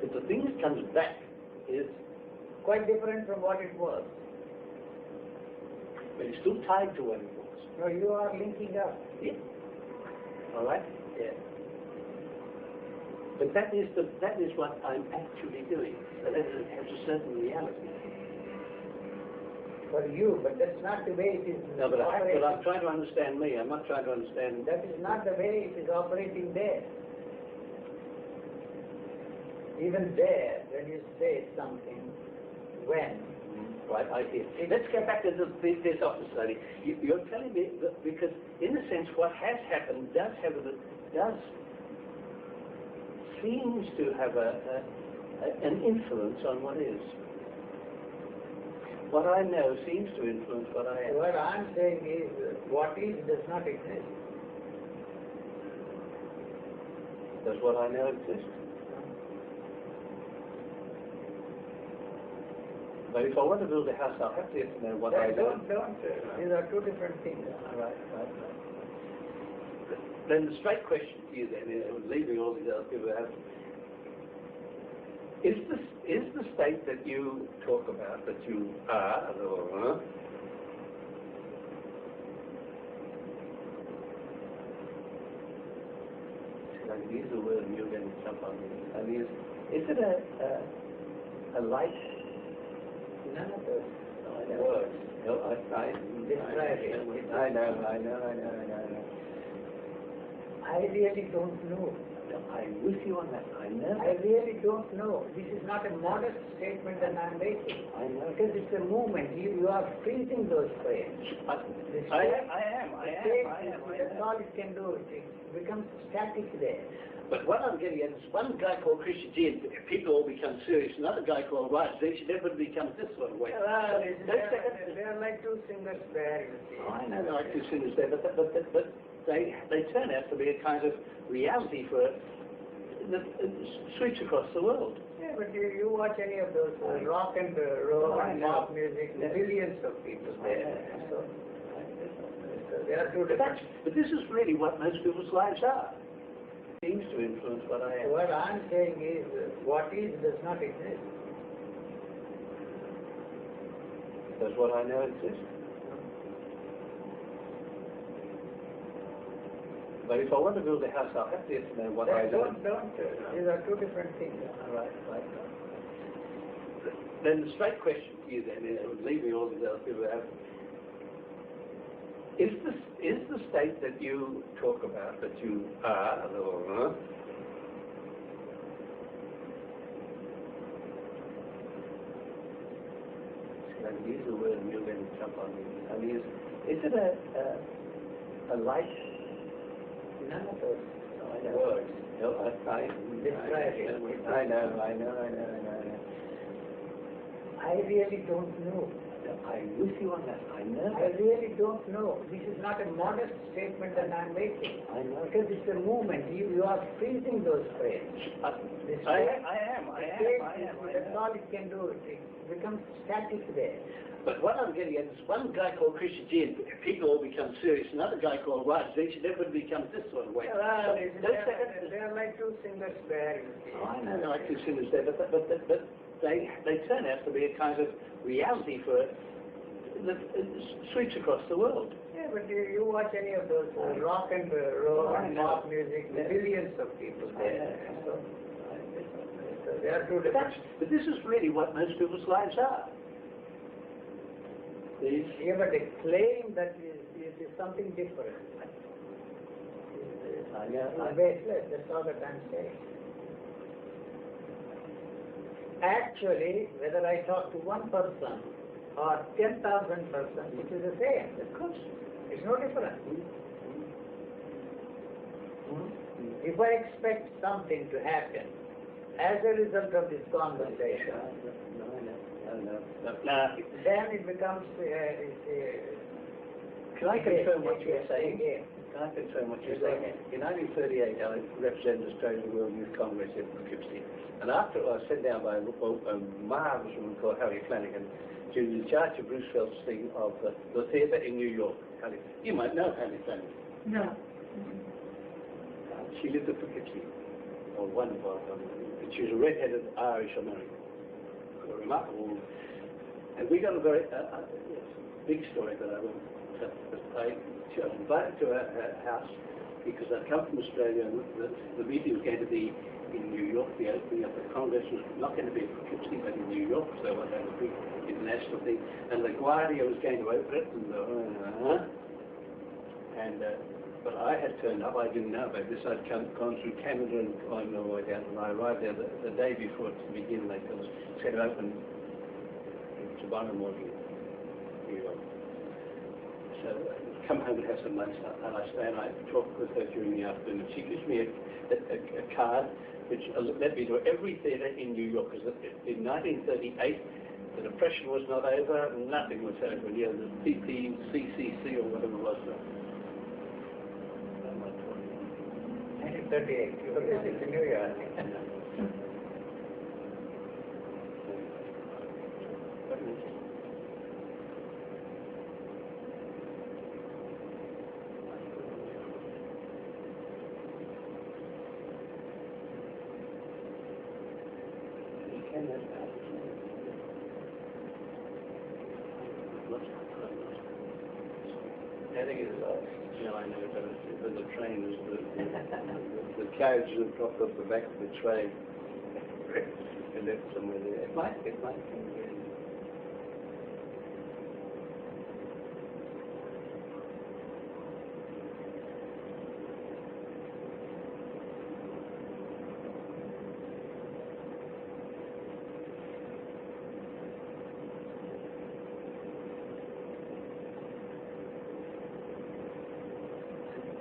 But the thing that comes back is, Quite different from what it was. but it's still tied to what it was. No, you are linking up. Yeah. All right? Yeah. But that is what I'm actually doing. That has a certain reality. For you, but that's not the way it is No, but operating. I'm trying to understand me. I'm not trying to understand. That is not the way it is operating there. Even there, when you say something, when, Right, I hear. Let's get back to this office study. You're telling me that because, in a sense, what has happened seems to have an influence on what is. What I know seems to influence what I am. what I'm saying is, what is does not exist. Does what I know exist? But if I want to build a house, I'll have to get to know what I know. Don't. These are two different things. Right. Then the straight question to you then is, leaving all these other people out, Is the state that you talk about, that you are, or I use the word and you're going to jump on me. I mean, is it a light? None of those words. No, I know. I really don't know. I'm with you on that. I know. I really don't know. This is not a modest statement that I'm making. I know. Because it's a movement. You are freezing those frames. I am. That's all it can do. It becomes static there. But what I'm getting at is one guy called Krishnamurti, and people all become serious. Another guy called Raj, everybody becomes this sort of way. Well, they're like two singers there, you see. I know they're like two singers there, but they turn out to be a kind of reality for that sweeps across the world. Yeah, but you watch any of those rock and roll and pop music, billions of people there. So there are two different. But this is really what most people's lives are. Seems to influence what I am. What I'm saying is, what is does not exist. Does what I know exist? But if I want to build a house, I'll have to know what I know. Don't. These are two different things. Right. Then the straight question to you then, leaving all these other people out, is the state that you talk about, that you are, or I use the word and you're going to jump on me. I mean, is it a light? None of those words. No, I know. I really don't know. I'm with you on that. I know. I really don't know. This is not a modest statement that I'm making. I know. Because it's a movement. You are freezing those frames. I am. That's all it can do. It becomes static there. But what I'm getting at is one guy called Krishnamurti, and people all become serious. Another guy called Raj, everybody becomes this sort of way. Well, they're like two singers there, you see. I know they're like two singers there, but they turn out to be a kind of reality for that sweeps across the world. Yeah, but you watch any of those rock and roll and pop music, billions of people there. So they are two different. But this is really what most people's lives are. Yeah, but a claim that is something different. Baseless, that's all that I'm saying. Actually, whether I talk to one person or 10,000 persons, it is the same. Of course. It's no different. If I expect something to happen as a result of this conversation, then it becomes Can I confirm what you were saying? Can I confirm what you were saying? In 1938, I represented Australia at the World Youth Congress in Poughkeepsie. And after I was sent down by a marvelous woman called Harry Flanagan to the charge of Bruce Felt's thing of the theatre in New York. You might know Harry Flanagan. No. She lived at Poughkeepsie, or one of them. She was a red-headed Irish American. A remarkable woman. And we got a very big story that I won't tell. She was invited to her house because I'd come from Australia and the meeting was going to be in New York. The opening of the Congress was not going to be in Poughkeepsie, but in New York, so it was a big international thing. And LaGuardia was going to open it, but I had turned up. I didn't know about this. I'd gone through Canada and gone all the way down, and I arrived there the day before to begin. They told us it's going to open tomorrow morning in New York. So come home and have some lunch, and I stay and I talk with her during the afternoon. She gives me a card which led me to every theatre in New York, because in 1938 the Depression was not over, nothing was over. You know, the CCC or whatever it was. 1938, you were visiting New York. I think it's No, I know, but the train is the carriage that dropped off the back of the train. And left somewhere there. It might be.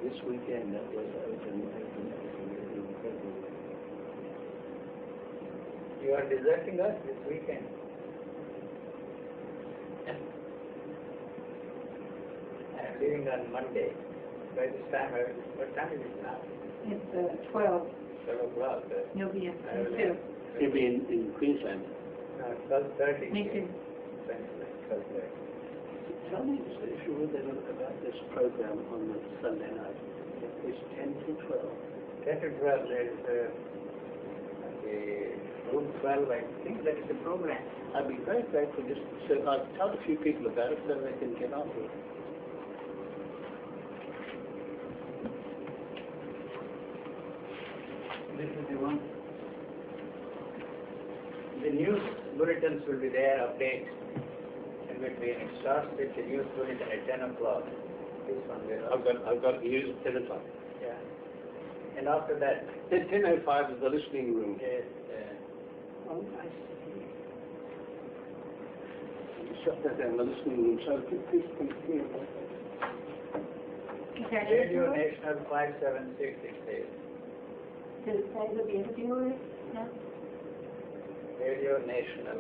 This weekend that was open. You are deserting us this weekend. I'm leaving on Monday. By this time, what time is it now? It's 12. 12 o'clock. You'll be in I will too. He'll be in Queensland. No, 12:30. Me too. 12:30. Tell me if you would then about this program on the Sunday night. It's 10 to 12. 10 to 12, there is a room 12, I think that is the program. I'd be very grateful just so I've told a few people about it so they can get on to it. This is the one. The news bulletins will be there, updates. In between, it starts with the news bulletin at 10 o'clock. This one will. I've got news at 10 o'clock. Yeah. And after that, 10:05 is the listening room. yes, Oh, I see. Shut that down, the listening room, so please continue. Is there an Radio interviewer? National 576, it says. Does it say who the interviewer is? No? Radio National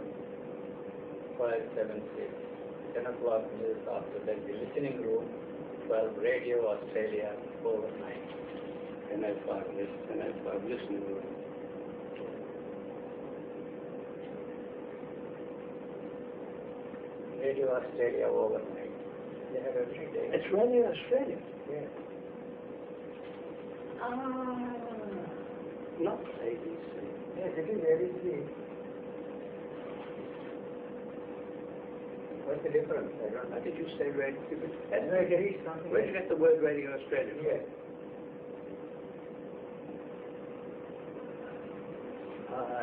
576. 10 o'clock news after that, the listening room, 12 Radio Australia overnight. 10:05, yes, 10:05, listening room. Radio Australia overnight. They have every day. It's Radio Australia. Yes. Not ABC. Yes, it is ABC. What's the difference? I don't know. How did you say radio? No, it is something. Where did you get the word Radio Australia from? Yes.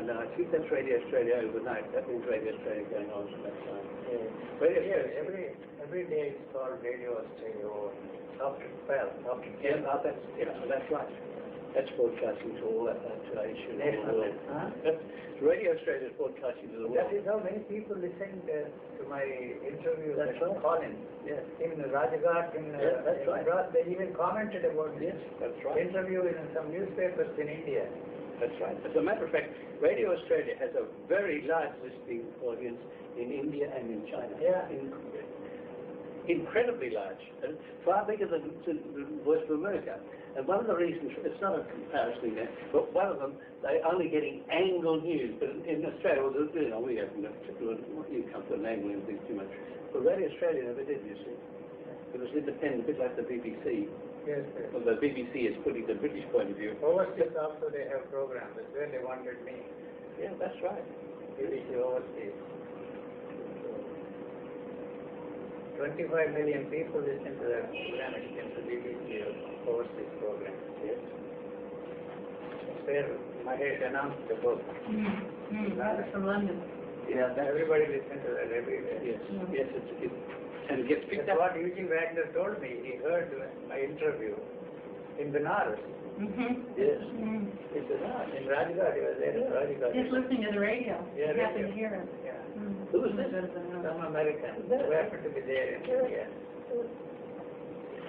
No, I think that's Radio Australia overnight. That means Radio Australia going on for that time. Yes. Radio Yes, Australia. every day it's called Radio Australia or after 12, after 10. That's right. That's broadcasting to all that Asia. National. Huh? Radio Australia is broadcasting to the world. That is how many people listened to my interview. That's right. Collins. Yes. In Rajaghat, that's right. They even commented about Yes, that's the right. interview in some newspapers in India. That's right. As a matter of fact, Radio Australia has a very large listening audience in India and in China. Yeah. Incredibly large, and far bigger than Voice of America. And one of the reasons, it's not a comparison there, but one of them, they're only getting angle news. But in Australia, well, we have no particular, you can't put an angle in things too much. But Radio Australia never did, you see. It was independent, a bit like the BBC. Yes, yes. Well, the BBC is putting the British point of view. Overseas also they have programs. That's where they wanted me. Yeah, that's right. BBC Overseas. 25 million people listen to that program. It came to BBC Overseas program. Yes. That's where Mahesh announced the book. That's from London. Yeah, Everybody listens to that everywhere. yes, yes, and it gets picked That's up. what Eugene Wagner told me. He heard my interview in Benares. Yes. It's in Rajaghat. He was there in Rajaghat. Just listening to the radio. Yeah, You happen radio. to hear it. Yeah. Who was this? Some American who happened to be there in India.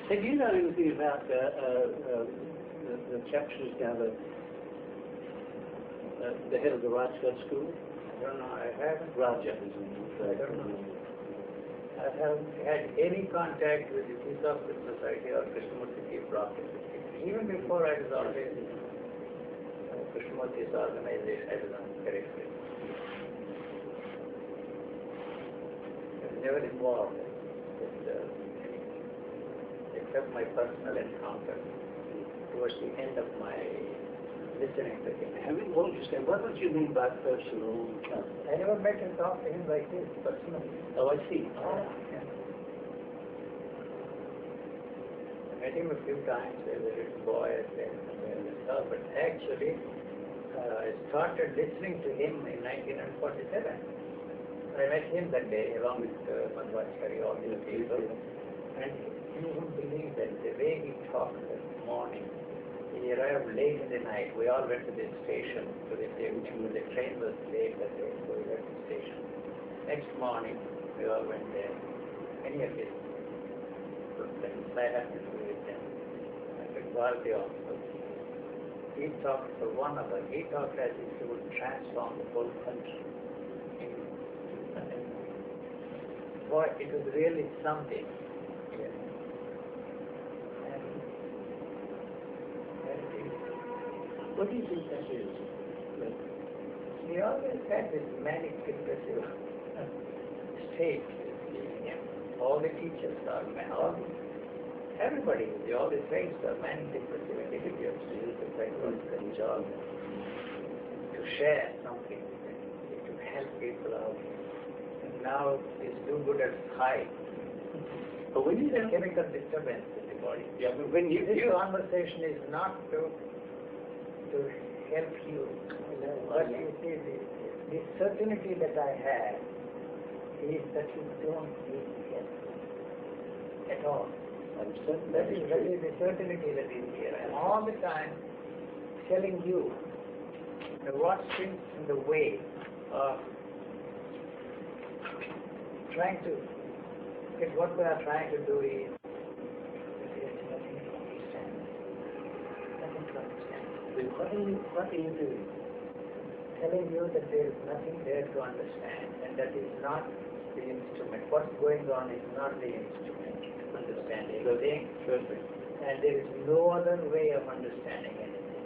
Hey, do you know anything about the chap who's now the head of the Rajaghat school? I don't know. I haven't. Rajat is in I don't know. I haven't had any contact with the Theosophical Society or Krishnamurti Prophet. Even before I was always Krishnamurti's organization, I was on periphery. I was never involved with except my personal encounter towards the end of my listening to him. Having all you say, what would you mean by personal? I never met and talked to him like this personally. Oh, I see. Yeah. I met him a few times as a little boy and stuff, but actually I started listening to him in 1947. I met him that day along with Madhvacharya, all these people, and you won't believe that the way he talked that morning. He arrived late in the night. We all went to the station to the train was late that day, so we went to the station. Next morning, we all went there. Many of his friends, I happened to be with them. I could Bharati also. He talked for 1 hour. He talked as if he would transform the whole country. Boy, it was really something. What do you think that is? He always had this manic depressive state. All the teachers are everybody, all the saints are manic depressive individuals. To use the psychological job to share something, to help people out. And now it's too good at high. But when you It's a chemical disturbance in the body. yeah, but when you This conversation is not to help you. But you see, the certainty that I have is that you don't need help at all. I'm certain That is the certainty that is here. I'm all the time telling you what things in the way of trying to get what we are trying to do is there's nothing to understand. Nothing to understand. Then what are you doing? Telling you that there is nothing there to understand, and that is not the instrument. What's going on is not the instrument to understand anything. Perfect. And there is no other way of understanding anything.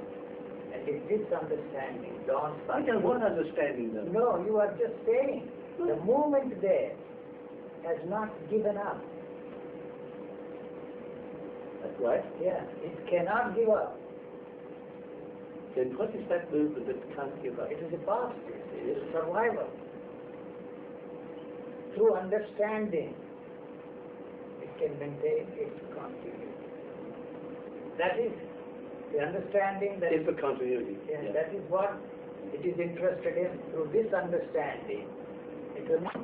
And if this understanding dawns I on don't you, want understanding them. no, you are just saying the movement there has not given up. That's right. Yeah, it cannot give up. Then what is that movement that can't give up? It is a past. It is survival. Through understanding, it can maintain its continuity. That is the understanding that Is the continuity. yeah, that is what it is interested in. Through this understanding, it will not